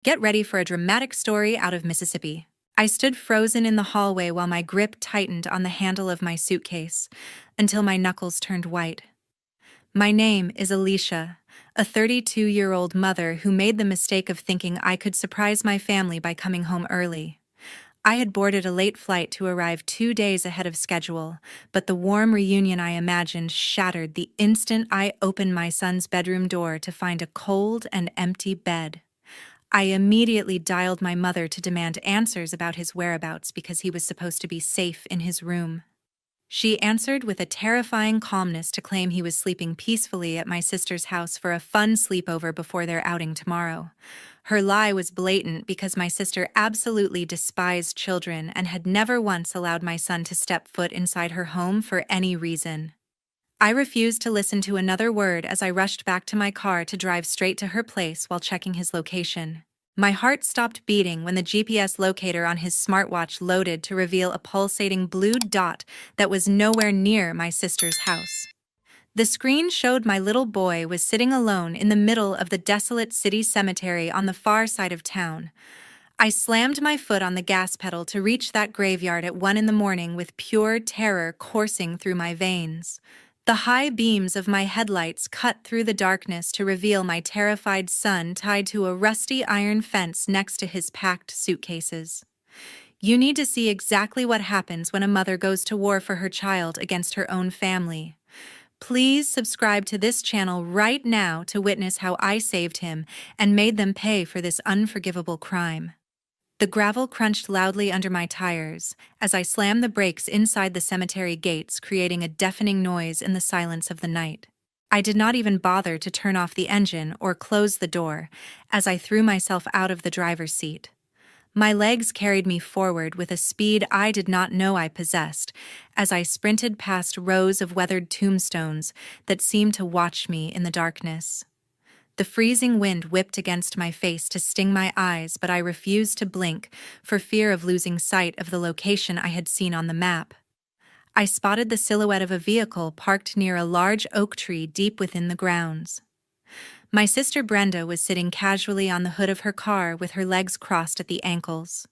Get ready for a dramatic story out of Mississippi. I stood frozen in the hallway while my grip tightened on the handle of my suitcase, until my knuckles turned white. My name is Alicia, a 32-year-old mother who made the mistake of thinking I could surprise my family by coming home early. I had boarded a late flight to arrive 2 days ahead of schedule, but the warm reunion I imagined shattered the instant I opened my son's bedroom door to find a cold and empty bed. I immediately dialed my mother to demand answers about his whereabouts because he was supposed to be safe in his room. She answered with a terrifying calmness to claim he was sleeping peacefully at my sister's house for a fun sleepover before their outing tomorrow. Her lie was blatant because my sister absolutely despised children and had never once allowed my son to step foot inside her home for any reason. I refused to listen to another word as I rushed back to my car to drive straight to her place while checking his location. My heart stopped beating when the GPS locator on his smartwatch loaded to reveal a pulsating blue dot that was nowhere near my sister's house. The screen showed my little boy was sitting alone in the middle of the desolate city cemetery on the far side of town. I slammed my foot on the gas pedal to reach that graveyard at 1 in the morning with pure terror coursing through my veins. The high beams of my headlights cut through the darkness to reveal my terrified son tied to a rusty iron fence next to his packed suitcases. You need to see exactly what happens when a mother goes to war for her child against her own family. Please subscribe to this channel right now to witness how I saved him and made them pay for this unforgivable crime. The gravel crunched loudly under my tires as I slammed the brakes inside the cemetery gates, creating a deafening noise in the silence of the night. I did not even bother to turn off the engine or close the door as I threw myself out of the driver's seat. My legs carried me forward with a speed I did not know I possessed as I sprinted past rows of weathered tombstones that seemed to watch me in the darkness. The freezing wind whipped against my face to sting my eyes, but I refused to blink for fear of losing sight of the location I had seen on the map. I spotted the silhouette of a vehicle parked near a large oak tree deep within the grounds. My sister Brenda was sitting casually on the hood of her car with her legs crossed at the ankles.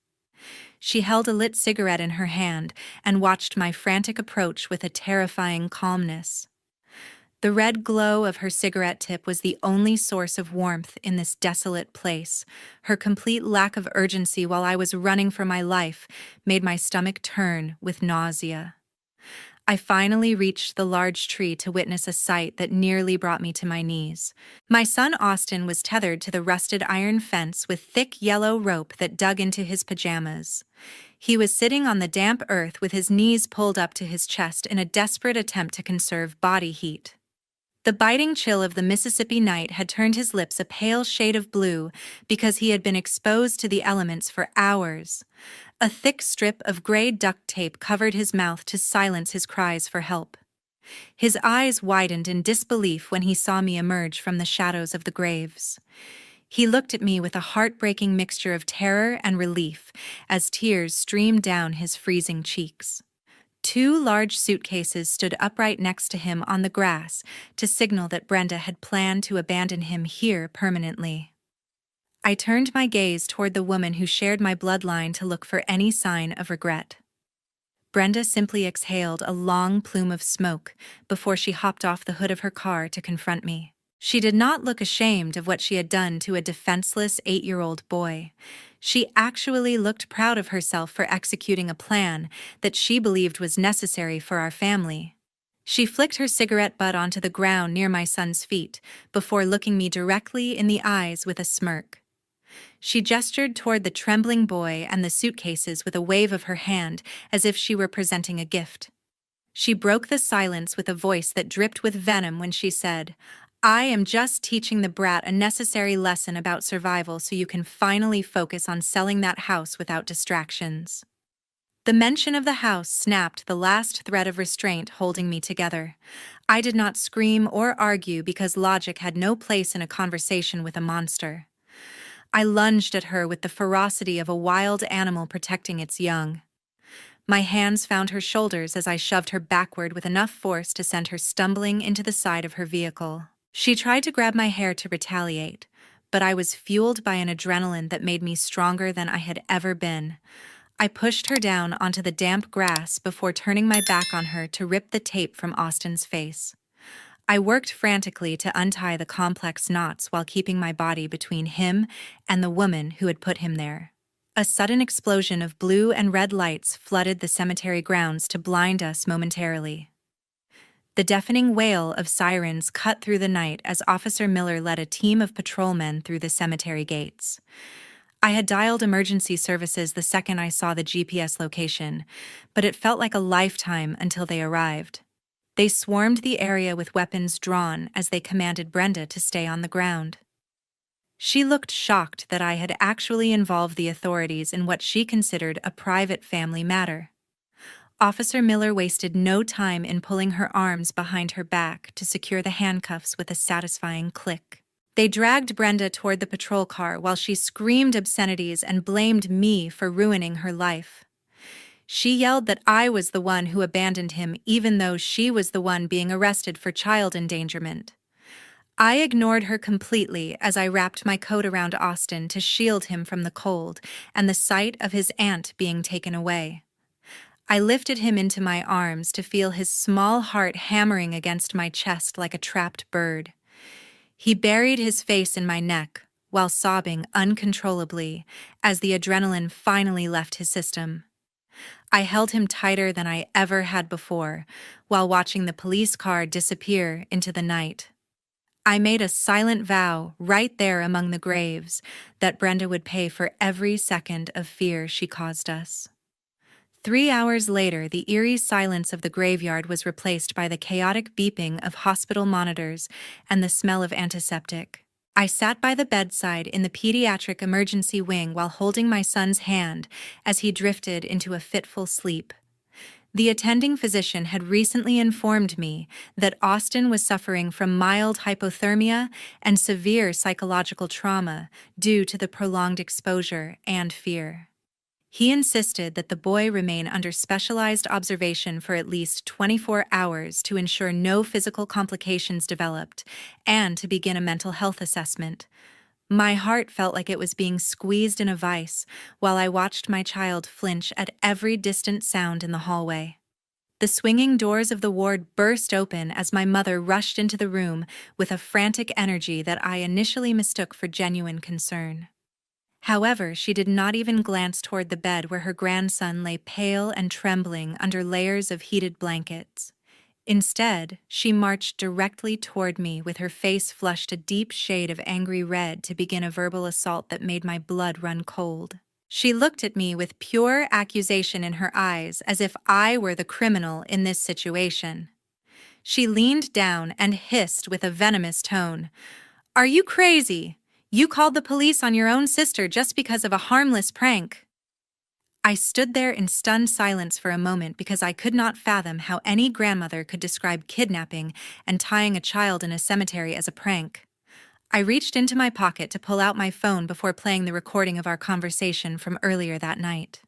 She held a lit cigarette in her hand and watched my frantic approach with a terrifying calmness. The red glow of her cigarette tip was the only source of warmth in this desolate place. Her complete lack of urgency while I was running for my life made my stomach turn with nausea. I finally reached the large tree to witness a sight that nearly brought me to my knees. My son Austin was tethered to the rusted iron fence with thick yellow rope that dug into his pajamas. He was sitting on the damp earth with his knees pulled up to his chest in a desperate attempt to conserve body heat. The biting chill of the Mississippi night had turned his lips a pale shade of blue because he had been exposed to the elements for hours. A thick strip of gray duct tape covered his mouth to silence his cries for help. His eyes widened in disbelief when he saw me emerge from the shadows of the graves. He looked at me with a heartbreaking mixture of terror and relief as tears streamed down his freezing cheeks. 2 large suitcases stood upright next to him on the grass to signal that Brenda had planned to abandon him here permanently. I turned my gaze toward the woman who shared my bloodline to look for any sign of regret. Brenda simply exhaled a long plume of smoke before she hopped off the hood of her car to confront me. She did not look ashamed of what she had done to a defenseless 8-year-old boy. She actually looked proud of herself for executing a plan that she believed was necessary for our family. She flicked her cigarette butt onto the ground near my son's feet before looking me directly in the eyes with a smirk. She gestured toward the trembling boy and the suitcases with a wave of her hand as if she were presenting a gift. She broke the silence with a voice that dripped with venom when she said, "I am just teaching the brat a necessary lesson about survival so you can finally focus on selling that house without distractions." The mention of the house snapped the last thread of restraint holding me together. I did not scream or argue because logic had no place in a conversation with a monster. I lunged at her with the ferocity of a wild animal protecting its young. My hands found her shoulders as I shoved her backward with enough force to send her stumbling into the side of her vehicle. She tried to grab my hair to retaliate, but I was fueled by an adrenaline that made me stronger than I had ever been. I pushed her down onto the damp grass before turning my back on her to rip the tape from Austin's face. I worked frantically to untie the complex knots while keeping my body between him and the woman who had put him there. A sudden explosion of blue and red lights flooded the cemetery grounds to blind us momentarily. The deafening wail of sirens cut through the night as Officer Miller led a team of patrolmen through the cemetery gates. I had dialed emergency services the second I saw the GPS location, but it felt like a lifetime until they arrived. They swarmed the area with weapons drawn as they commanded Brenda to stay on the ground. She looked shocked that I had actually involved the authorities in what she considered a private family matter. Officer Miller wasted no time in pulling her arms behind her back to secure the handcuffs with a satisfying click. They dragged Brenda toward the patrol car while she screamed obscenities and blamed me for ruining her life. She yelled that I was the one who abandoned him even though she was the one being arrested for child endangerment. I ignored her completely as I wrapped my coat around Austin to shield him from the cold and the sight of his aunt being taken away. I lifted him into my arms to feel his small heart hammering against my chest like a trapped bird. He buried his face in my neck while sobbing uncontrollably as the adrenaline finally left his system. I held him tighter than I ever had before while watching the police car disappear into the night. I made a silent vow right there among the graves that Brenda would pay for every second of fear she caused us. 3 hours later, the eerie silence of the graveyard was replaced by the chaotic beeping of hospital monitors and the smell of antiseptic. I sat by the bedside in the pediatric emergency wing while holding my son's hand as he drifted into a fitful sleep. The attending physician had recently informed me that Austin was suffering from mild hypothermia and severe psychological trauma due to the prolonged exposure and fear. He insisted that the boy remain under specialized observation for at least 24 hours to ensure no physical complications developed and to begin a mental health assessment. My heart felt like it was being squeezed in a vice while I watched my child flinch at every distant sound in the hallway. The swinging doors of the ward burst open as my mother rushed into the room with a frantic energy that I initially mistook for genuine concern. However, she did not even glance toward the bed where her grandson lay pale and trembling under layers of heated blankets. Instead, she marched directly toward me with her face flushed a deep shade of angry red to begin a verbal assault that made my blood run cold. She looked at me with pure accusation in her eyes as if I were the criminal in this situation. She leaned down and hissed with a venomous tone, "Are you crazy? You called the police on your own sister just because of a harmless prank." I stood there in stunned silence for a moment because I could not fathom how any grandmother could describe kidnapping and tying a child in a cemetery as a prank. I reached into my pocket to pull out my phone before playing the recording of our conversation from earlier that night.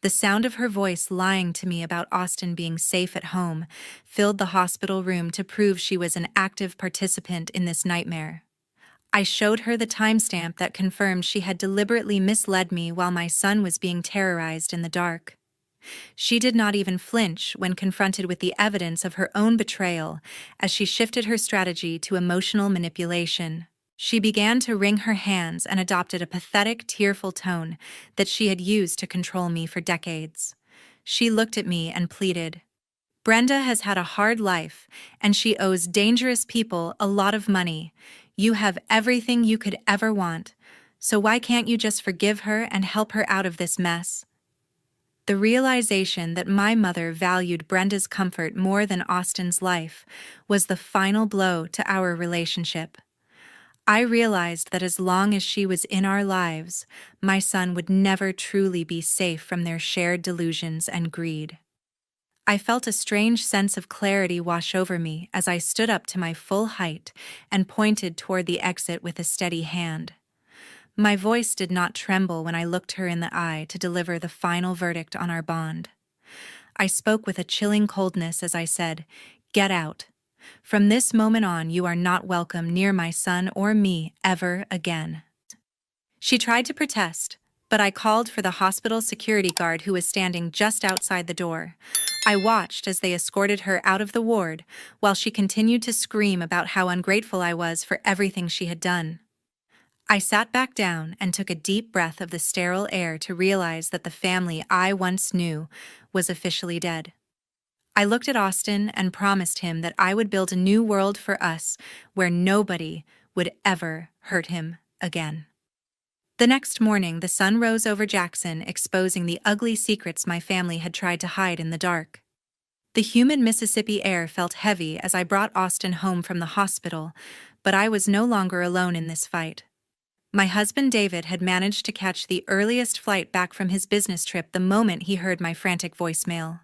The sound of her voice lying to me about Austin being safe at home filled the hospital room to prove she was an active participant in this nightmare. I showed her the timestamp that confirmed she had deliberately misled me while my son was being terrorized in the dark. She did not even flinch when confronted with the evidence of her own betrayal as she shifted her strategy to emotional manipulation. She began to wring her hands and adopted a pathetic, tearful tone that she had used to control me for decades. She looked at me and pleaded, "Brenda has had a hard life, and she owes dangerous people a lot of money. You have everything you could ever want, so why can't you just forgive her and help her out of this mess?" The realization that my mother valued Brenda's comfort more than Austin's life was the final blow to our relationship. I realized that as long as she was in our lives, my son would never truly be safe from their shared delusions and greed. I felt a strange sense of clarity wash over me as I stood up to my full height and pointed toward the exit with a steady hand. My voice did not tremble when I looked her in the eye to deliver the final verdict on our bond. I spoke with a chilling coldness as I said, "Get out. From this moment on, you are not welcome near my son or me ever again." She tried to protest, but I called for the hospital security guard who was standing just outside the door. I watched as they escorted her out of the ward, while she continued to scream about how ungrateful I was for everything she had done. I sat back down and took a deep breath of the sterile air to realize that the family I once knew was officially dead. I looked at Austin and promised him that I would build a new world for us where nobody would ever hurt him again. The next morning, the sun rose over Jackson, exposing the ugly secrets my family had tried to hide in the dark. The humid Mississippi air felt heavy as I brought Austin home from the hospital, but I was no longer alone in this fight. My husband David had managed to catch the earliest flight back from his business trip the moment he heard my frantic voicemail.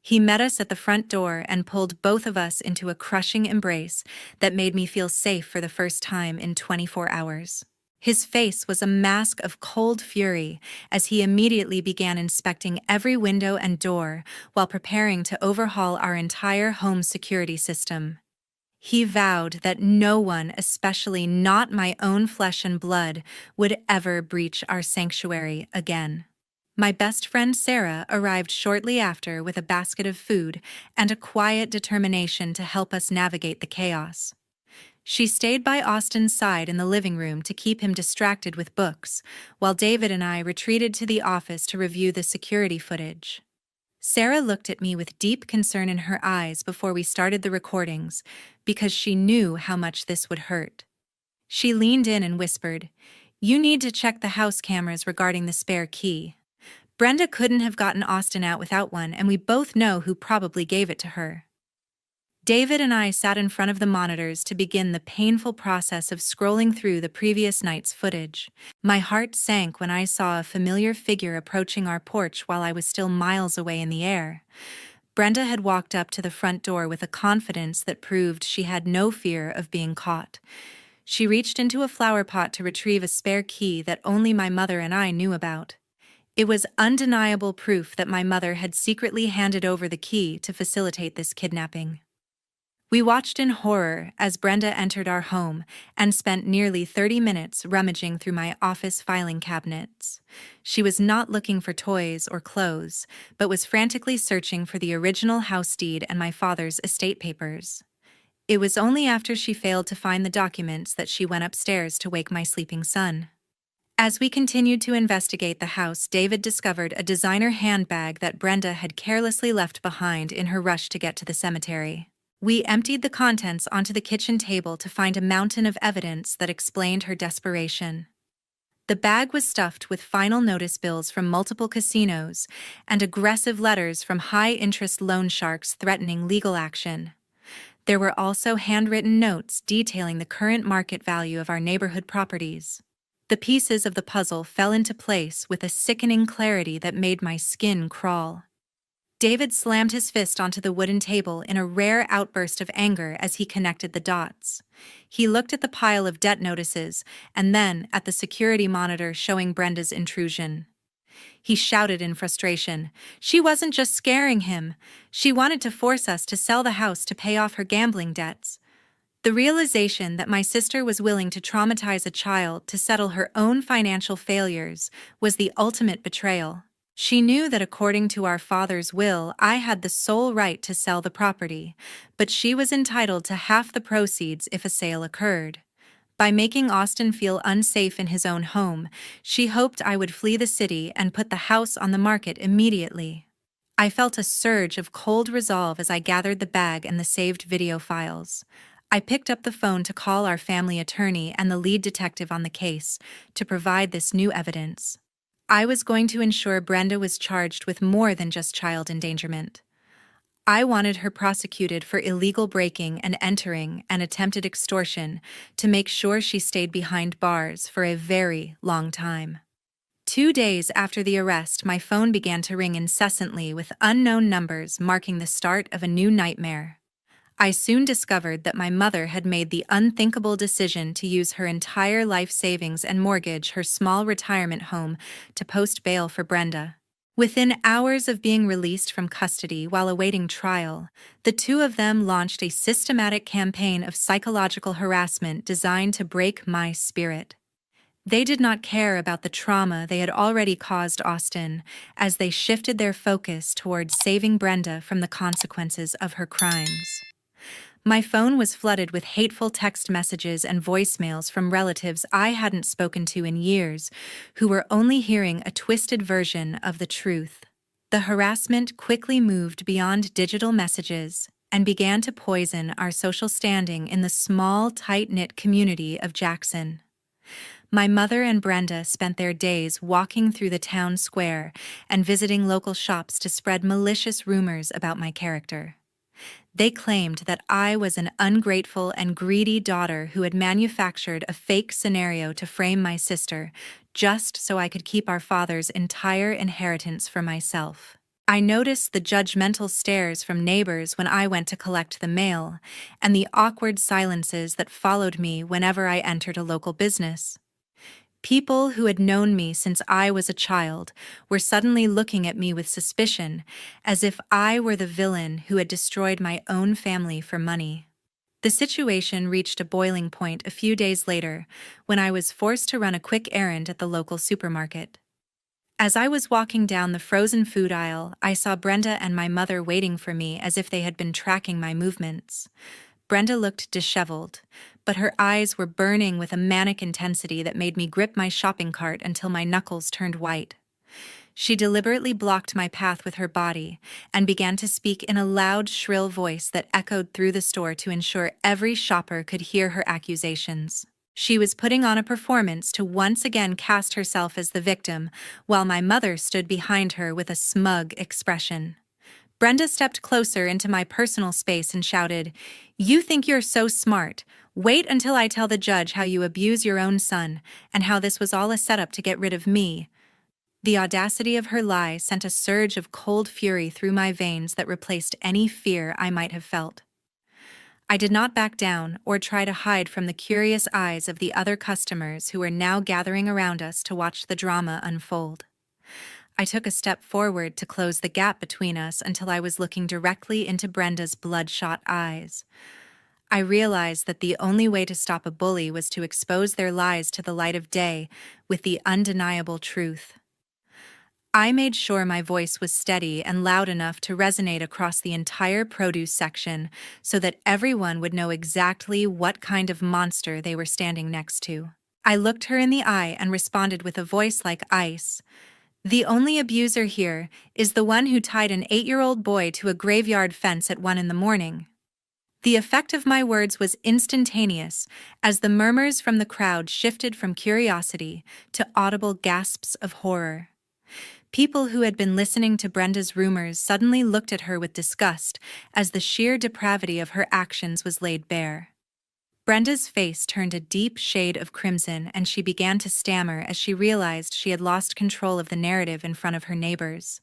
He met us at the front door and pulled both of us into a crushing embrace that made me feel safe for the first time in 24 hours. His face was a mask of cold fury as he immediately began inspecting every window and door while preparing to overhaul our entire home security system. He vowed that no one, especially not my own flesh and blood, would ever breach our sanctuary again. My best friend Sarah arrived shortly after with a basket of food and a quiet determination to help us navigate the chaos. She stayed by Austin's side in the living room to keep him distracted with books, while David and I retreated to the office to review the security footage. Sarah looked at me with deep concern in her eyes before we started the recordings, because she knew how much this would hurt. She leaned in and whispered, "You need to check the house cameras regarding the spare key. Brenda couldn't have gotten Austin out without one, and we both know who probably gave it to her." David and I sat in front of the monitors to begin the painful process of scrolling through the previous night's footage. My heart sank when I saw a familiar figure approaching our porch while I was still miles away in the air. Brenda had walked up to the front door with a confidence that proved she had no fear of being caught. She reached into a flower pot to retrieve a spare key that only my mother and I knew about. It was undeniable proof that my mother had secretly handed over the key to facilitate this kidnapping. We watched in horror as Brenda entered our home and spent nearly 30 minutes rummaging through my office filing cabinets. She was not looking for toys or clothes, but was frantically searching for the original house deed and my father's estate papers. It was only after she failed to find the documents that she went upstairs to wake my sleeping son. As we continued to investigate the house, David discovered a designer handbag that Brenda had carelessly left behind in her rush to get to the cemetery. We emptied the contents onto the kitchen table to find a mountain of evidence that explained her desperation. The bag was stuffed with final notice bills from multiple casinos and aggressive letters from high-interest loan sharks threatening legal action. There were also handwritten notes detailing the current market value of our neighborhood properties. The pieces of the puzzle fell into place with a sickening clarity that made my skin crawl. David slammed his fist onto the wooden table in a rare outburst of anger as he connected the dots. He looked at the pile of debt notices and then at the security monitor showing Brenda's intrusion. He shouted in frustration. She wasn't just scaring him. She wanted to force us to sell the house to pay off her gambling debts. The realization that my sister was willing to traumatize a child to settle her own financial failures was the ultimate betrayal. She knew that according to our father's will, I had the sole right to sell the property, but she was entitled to half the proceeds if a sale occurred. By making Austin feel unsafe in his own home, she hoped I would flee the city and put the house on the market immediately. I felt a surge of cold resolve as I gathered the bag and the saved video files. I picked up the phone to call our family attorney and the lead detective on the case to provide this new evidence. I was going to ensure Brenda was charged with more than just child endangerment. I wanted her prosecuted for illegal breaking and entering and attempted extortion to make sure she stayed behind bars for a very long time. 2 days after the arrest, my phone began to ring incessantly with unknown numbers, marking the start of a new nightmare. I soon discovered that my mother had made the unthinkable decision to use her entire life savings and mortgage her small retirement home to post bail for Brenda. Within hours of being released from custody while awaiting trial, the two of them launched a systematic campaign of psychological harassment designed to break my spirit. They did not care about the trauma they had already caused Austin, as they shifted their focus towards saving Brenda from the consequences of her crimes. My phone was flooded with hateful text messages and voicemails from relatives I hadn't spoken to in years, who were only hearing a twisted version of the truth. The harassment quickly moved beyond digital messages and began to poison our social standing in the small, tight-knit community of Jackson. My mother and Brenda spent their days walking through the town square and visiting local shops to spread malicious rumors about my character. They claimed that I was an ungrateful and greedy daughter who had manufactured a fake scenario to frame my sister, just so I could keep our father's entire inheritance for myself. I noticed the judgmental stares from neighbors when I went to collect the mail, and the awkward silences that followed me whenever I entered a local business. People who had known me since I was a child were suddenly looking at me with suspicion, as if I were the villain who had destroyed my own family for money. The situation reached a boiling point a few days later when I was forced to run a quick errand at the local supermarket. As I was walking down the frozen food aisle, I saw Brenda and my mother waiting for me as if they had been tracking my movements. Brenda looked disheveled, but her eyes were burning with a manic intensity that made me grip my shopping cart until my knuckles turned white. She deliberately blocked my path with her body and began to speak in a loud, shrill voice that echoed through the store to ensure every shopper could hear her accusations. She was putting on a performance to once again cast herself as the victim, while my mother stood behind her with a smug expression. Brenda stepped closer into my personal space and shouted, "You think you're so smart. Wait until I tell the judge how you abuse your own son, and how this was all a setup to get rid of me." The audacity of her lie sent a surge of cold fury through my veins that replaced any fear I might have felt. I did not back down or try to hide from the curious eyes of the other customers who were now gathering around us to watch the drama unfold. I took a step forward to close the gap between us until I was looking directly into Brenda's bloodshot eyes. I realized that the only way to stop a bully was to expose their lies to the light of day with the undeniable truth. I made sure my voice was steady and loud enough to resonate across the entire produce section so that everyone would know exactly what kind of monster they were standing next to. I looked her in the eye and responded with a voice like ice. "The only abuser here is the one who tied an 8-year-old boy to a graveyard fence at 1 in the morning." The effect of my words was instantaneous, as the murmurs from the crowd shifted from curiosity to audible gasps of horror. People who had been listening to Brenda's rumors suddenly looked at her with disgust as the sheer depravity of her actions was laid bare. Brenda's face turned a deep shade of crimson and she began to stammer as she realized she had lost control of the narrative in front of her neighbors.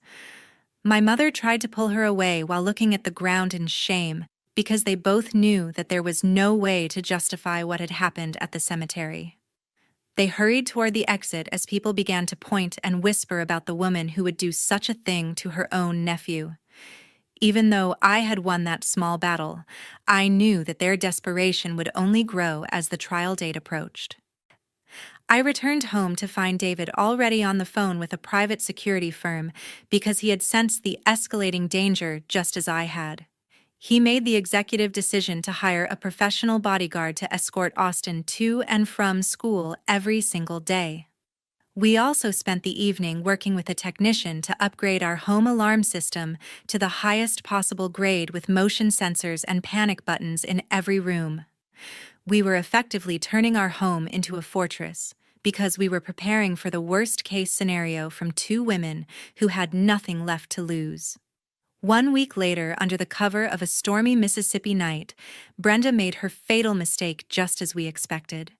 My mother tried to pull her away while looking at the ground in shame, because they both knew that there was no way to justify what had happened at the cemetery. They hurried toward the exit as people began to point and whisper about the woman who would do such a thing to her own nephew. Even though I had won that small battle, I knew that their desperation would only grow as the trial date approached. I returned home to find David already on the phone with a private security firm because he had sensed the escalating danger just as I had. He made the executive decision to hire a professional bodyguard to escort Austin to and from school every single day. We also spent the evening working with a technician to upgrade our home alarm system to the highest possible grade with motion sensors and panic buttons in every room. We were effectively turning our home into a fortress because we were preparing for the worst-case scenario from two women who had nothing left to lose. 1 week later, under the cover of a stormy Mississippi night, Brenda made her fatal mistake just as we expected.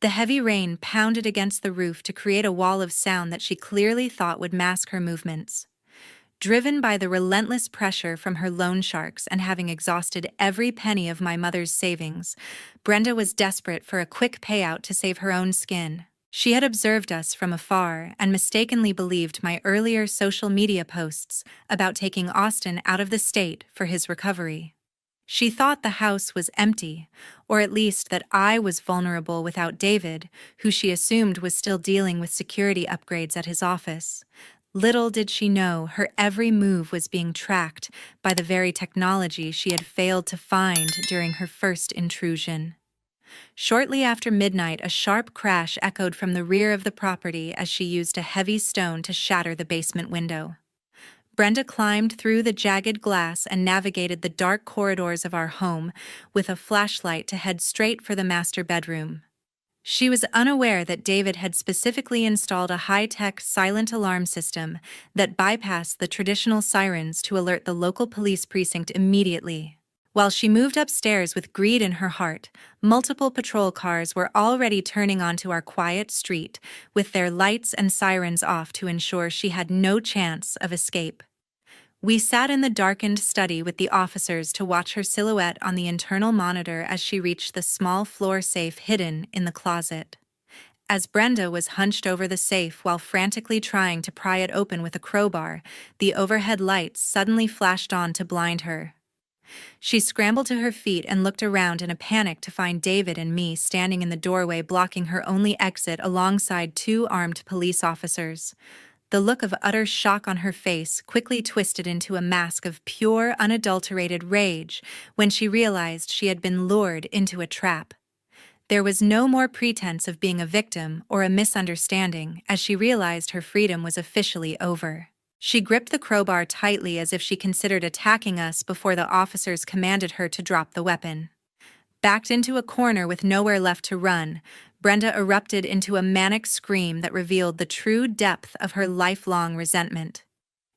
The heavy rain pounded against the roof to create a wall of sound that she clearly thought would mask her movements. Driven by the relentless pressure from her loan sharks and having exhausted every penny of my mother's savings, Brenda was desperate for a quick payout to save her own skin. She had observed us from afar and mistakenly believed my earlier social media posts about taking Austin out of the state for his recovery. She thought the house was empty, or at least that I was vulnerable without David, who she assumed was still dealing with security upgrades at his office. Little did she know her every move was being tracked by the very technology she had failed to find during her first intrusion. Shortly after midnight, a sharp crash echoed from the rear of the property as she used a heavy stone to shatter the basement window. Brenda climbed through the jagged glass and navigated the dark corridors of our home with a flashlight to head straight for the master bedroom. She was unaware that David had specifically installed a high-tech silent alarm system that bypassed the traditional sirens to alert the local police precinct immediately. While she moved upstairs with greed in her heart, multiple patrol cars were already turning onto our quiet street, with their lights and sirens off to ensure she had no chance of escape. We sat in the darkened study with the officers to watch her silhouette on the internal monitor as she reached the small floor safe hidden in the closet. As Brenda was hunched over the safe while frantically trying to pry it open with a crowbar, the overhead lights suddenly flashed on to blind her. She scrambled to her feet and looked around in a panic to find David and me standing in the doorway blocking her only exit alongside two armed police officers. The look of utter shock on her face quickly twisted into a mask of pure, unadulterated rage when she realized she had been lured into a trap. There was no more pretense of being a victim or a misunderstanding as she realized her freedom was officially over. She gripped the crowbar tightly as if she considered attacking us before the officers commanded her to drop the weapon. Backed into a corner with nowhere left to run, Brenda erupted into a manic scream that revealed the true depth of her lifelong resentment.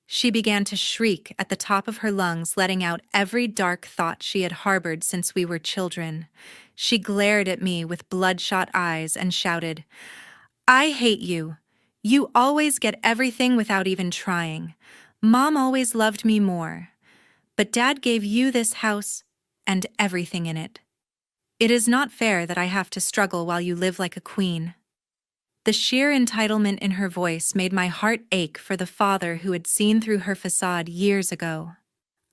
She began to shriek at the top of her lungs, letting out every dark thought she had harbored since we were children. She glared at me with bloodshot eyes and shouted, "I hate you. You always get everything without even trying. Mom always loved me more. But Dad gave you this house and everything in it. It is not fair that I have to struggle while you live like a queen." The sheer entitlement in her voice made my heart ache for the father who had seen through her facade years ago.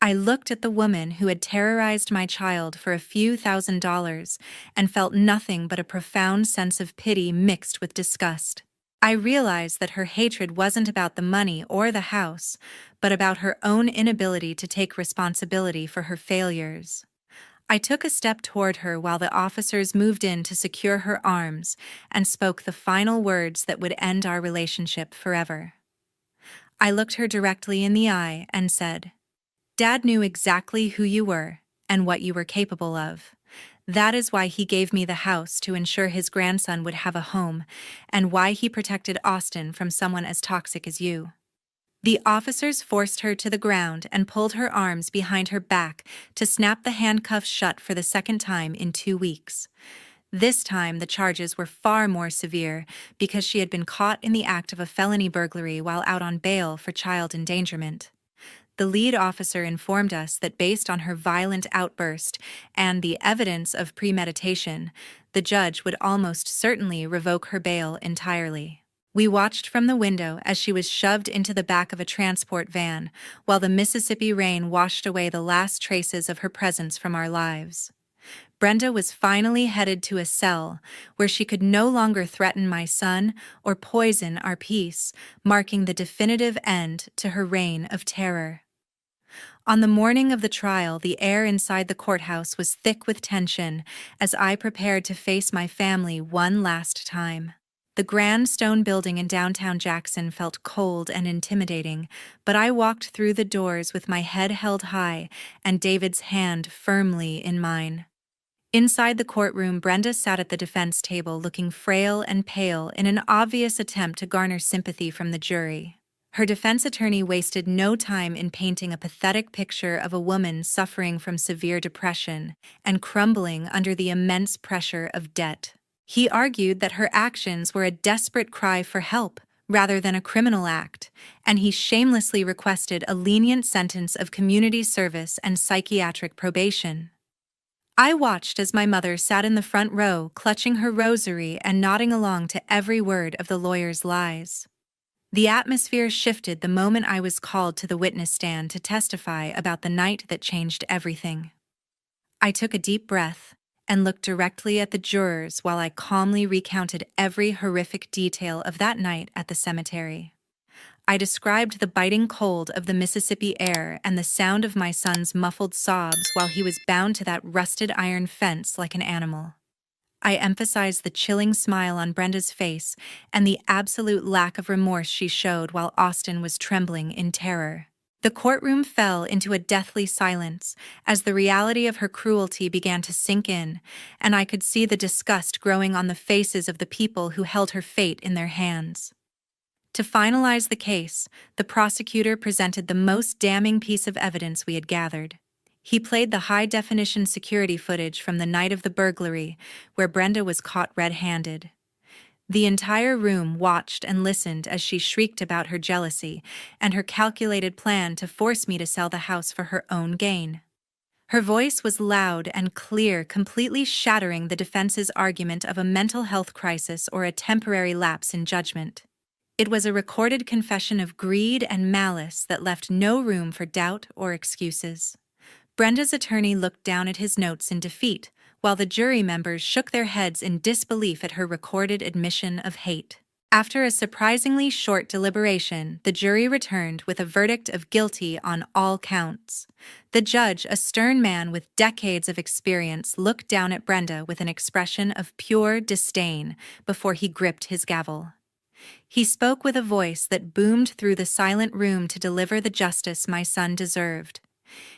I looked at the woman who had terrorized my child for a few $1,000s and felt nothing but a profound sense of pity mixed with disgust. I realized that her hatred wasn't about the money or the house, but about her own inability to take responsibility for her failures. I took a step toward her while the officers moved in to secure her arms and spoke the final words that would end our relationship forever. I looked her directly in the eye and said, "Dad knew exactly who you were and what you were capable of. That is why he gave me the house to ensure his grandson would have a home, and why he protected Austin from someone as toxic as you." The officers forced her to the ground and pulled her arms behind her back to snap the handcuffs shut for the second time in 2 weeks. This time, the charges were far more severe because she had been caught in the act of a felony burglary while out on bail for child endangerment. The lead officer informed us that based on her violent outburst and the evidence of premeditation, the judge would almost certainly revoke her bail entirely. We watched from the window as she was shoved into the back of a transport van, while the Mississippi rain washed away the last traces of her presence from our lives. Brenda was finally headed to a cell where she could no longer threaten my son or poison our peace, marking the definitive end to her reign of terror. On the morning of the trial, the air inside the courthouse was thick with tension as I prepared to face my family one last time. The grand stone building in downtown Jackson felt cold and intimidating, but I walked through the doors with my head held high and David's hand firmly in mine. Inside the courtroom, Brenda sat at the defense table looking frail and pale in an obvious attempt to garner sympathy from the jury. Her defense attorney wasted no time in painting a pathetic picture of a woman suffering from severe depression and crumbling under the immense pressure of debt. He argued that her actions were a desperate cry for help rather than a criminal act, and he shamelessly requested a lenient sentence of community service and psychiatric probation. I watched as my mother sat in the front row, clutching her rosary and nodding along to every word of the lawyer's lies. The atmosphere shifted the moment I was called to the witness stand to testify about the night that changed everything. I took a deep breath and looked directly at the jurors while I calmly recounted every horrific detail of that night at the cemetery. I described the biting cold of the Mississippi air and the sound of my son's muffled sobs while he was bound to that rusted iron fence like an animal. I emphasized the chilling smile on Brenda's face and the absolute lack of remorse she showed while Austin was trembling in terror. The courtroom fell into a deathly silence as the reality of her cruelty began to sink in, and I could see the disgust growing on the faces of the people who held her fate in their hands. To finalize the case, the prosecutor presented the most damning piece of evidence we had gathered. He played the high-definition security footage from the night of the burglary, where Brenda was caught red-handed. The entire room watched and listened as she shrieked about her jealousy and her calculated plan to force me to sell the house for her own gain. Her voice was loud and clear, completely shattering the defense's argument of a mental health crisis or a temporary lapse in judgment. It was a recorded confession of greed and malice that left no room for doubt or excuses. Brenda's attorney looked down at his notes in defeat, while the jury members shook their heads in disbelief at her recorded admission of hate. After a surprisingly short deliberation, the jury returned with a verdict of guilty on all counts. The judge, a stern man with decades of experience, looked down at Brenda with an expression of pure disdain before he gripped his gavel. He spoke with a voice that boomed through the silent room to deliver the justice my son deserved.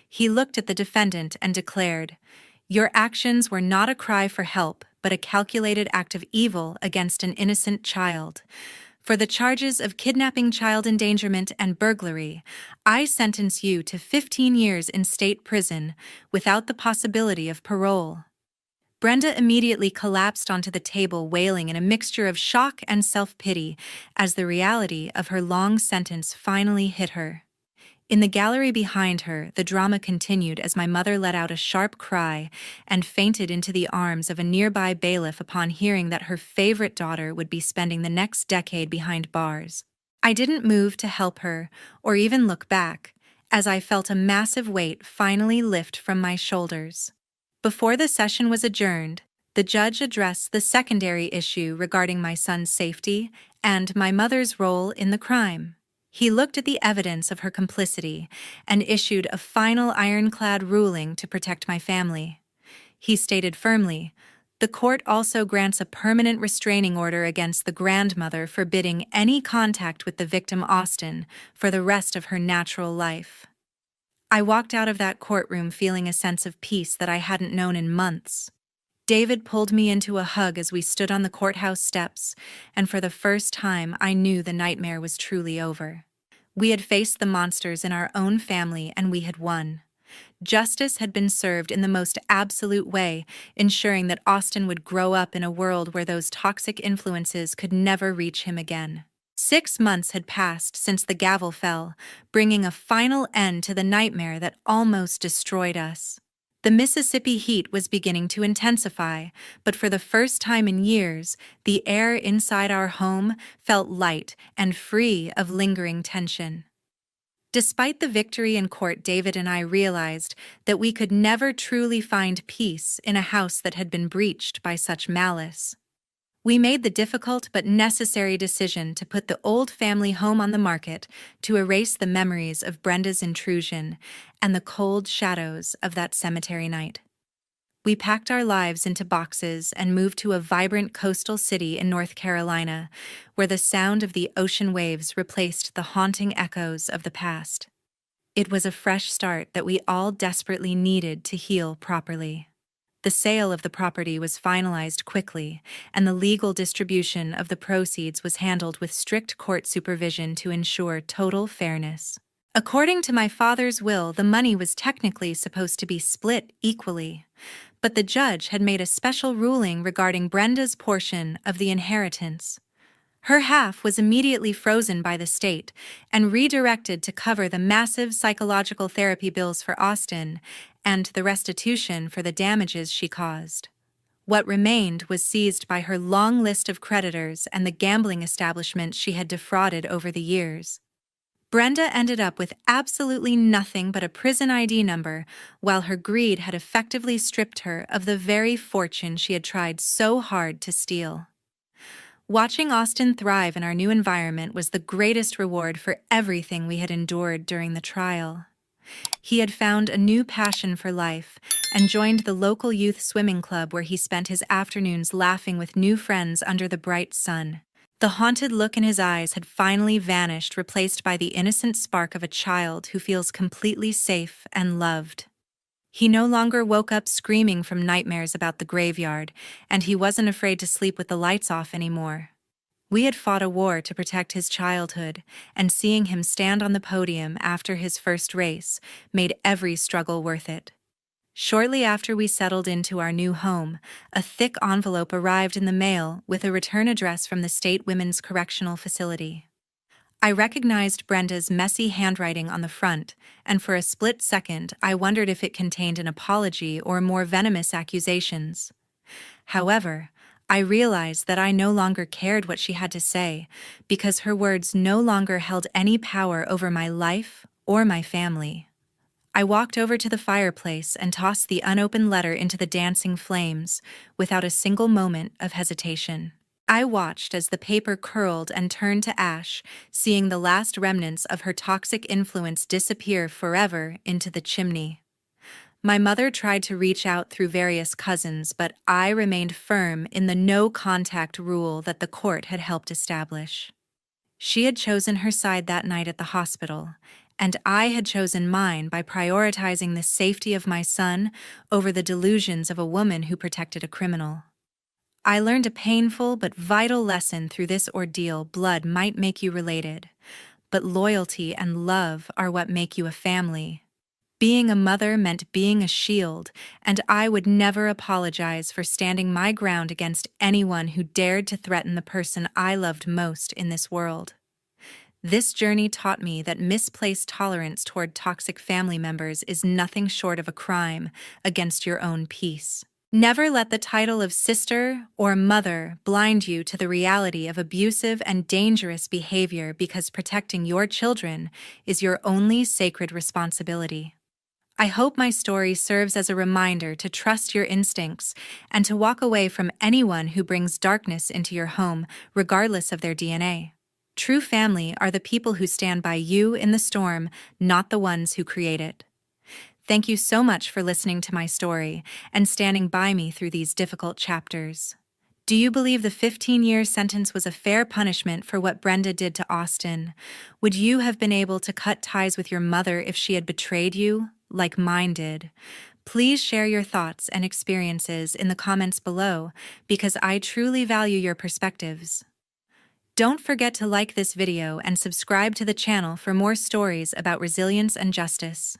He looked at the defendant and declared, "Your actions were not a cry for help, but a calculated act of evil against an innocent child. For the charges of kidnapping, child endangerment, and burglary, I sentence you to 15 years in state prison without the possibility of parole." Brenda immediately collapsed onto the table, wailing in a mixture of shock and self-pity as the reality of her long sentence finally hit her. In the gallery behind her, the drama continued as my mother let out a sharp cry and fainted into the arms of a nearby bailiff upon hearing that her favorite daughter would be spending the next decade behind bars. I didn't move to help her or even look back, as I felt a massive weight finally lift from my shoulders. Before the session was adjourned, the judge addressed the secondary issue regarding my son's safety and my mother's role in the crime. He looked at the evidence of her complicity and issued a final ironclad ruling to protect my family. He stated firmly, "The court also grants a permanent restraining order against the grandmother, forbidding any contact with the victim Austin for the rest of her natural life." I walked out of that courtroom feeling a sense of peace that I hadn't known in months. David pulled me into a hug as we stood on the courthouse steps, and for the first time I knew the nightmare was truly over. We had faced the monsters in our own family and we had won. Justice had been served in the most absolute way, ensuring that Austin would grow up in a world where those toxic influences could never reach him again. 6 months had passed since the gavel fell, bringing a final end to the nightmare that almost destroyed us. The Mississippi heat was beginning to intensify, but for the first time in years, the air inside our home felt light and free of lingering tension. Despite the victory in court, David and I realized that we could never truly find peace in a house that had been breached by such malice. We made the difficult but necessary decision to put the old family home on the market to erase the memories of Brenda's intrusion and the cold shadows of that cemetery night. We packed our lives into boxes and moved to a vibrant coastal city in North Carolina, where the sound of the ocean waves replaced the haunting echoes of the past. It was a fresh start that we all desperately needed to heal properly. The sale of the property was finalized quickly, and the legal distribution of the proceeds was handled with strict court supervision to ensure total fairness. According to my father's will, the money was technically supposed to be split equally, but the judge had made a special ruling regarding Brenda's portion of the inheritance. Her half was immediately frozen by the state and redirected to cover the massive psychological therapy bills for Austin and the restitution for the damages she caused. What remained was seized by her long list of creditors and the gambling establishments she had defrauded over the years. Brenda ended up with absolutely nothing but a prison ID number, while her greed had effectively stripped her of the very fortune she had tried so hard to steal. Watching Austin thrive in our new environment was the greatest reward for everything we had endured during the trial. He had found a new passion for life and joined the local youth swimming club where he spent his afternoons laughing with new friends under the bright sun. The haunted look in his eyes had finally vanished, replaced by the innocent spark of a child who feels completely safe and loved. He no longer woke up screaming from nightmares about the graveyard, and he wasn't afraid to sleep with the lights off anymore. We had fought a war to protect his childhood, and seeing him stand on the podium after his first race made every struggle worth it. Shortly after we settled into our new home, a thick envelope arrived in the mail with a return address from the State Women's Correctional Facility. I recognized Brenda's messy handwriting on the front, and for a split second I wondered if it contained an apology or more venomous accusations. However, I realized that I no longer cared what she had to say, because her words no longer held any power over my life or my family. I walked over to the fireplace and tossed the unopened letter into the dancing flames, without a single moment of hesitation. I watched as the paper curled and turned to ash, seeing the last remnants of her toxic influence disappear forever into the chimney. My mother tried to reach out through various cousins, but I remained firm in the no-contact rule that the court had helped establish. She had chosen her side that night at the hospital, and I had chosen mine by prioritizing the safety of my son over the delusions of a woman who protected a criminal. I learned a painful but vital lesson through this ordeal. Blood might make you related, but loyalty and love are what make you a family. Being a mother meant being a shield, and I would never apologize for standing my ground against anyone who dared to threaten the person I loved most in this world. This journey taught me that misplaced tolerance toward toxic family members is nothing short of a crime against your own peace. Never let the title of sister or mother blind you to the reality of abusive and dangerous behavior, because protecting your children is your only sacred responsibility. I hope my story serves as a reminder to trust your instincts and to walk away from anyone who brings darkness into your home, regardless of their DNA. True family are the people who stand by you in the storm, not the ones who create it. Thank you so much for listening to my story and standing by me through these difficult chapters. Do you believe the 15-year sentence was a fair punishment for what Brenda did to Austin? Would you have been able to cut ties with your mother if she had betrayed you, like mine did? Please share your thoughts and experiences in the comments below, because I truly value your perspectives. Don't forget to like this video and subscribe to the channel for more stories about resilience and justice.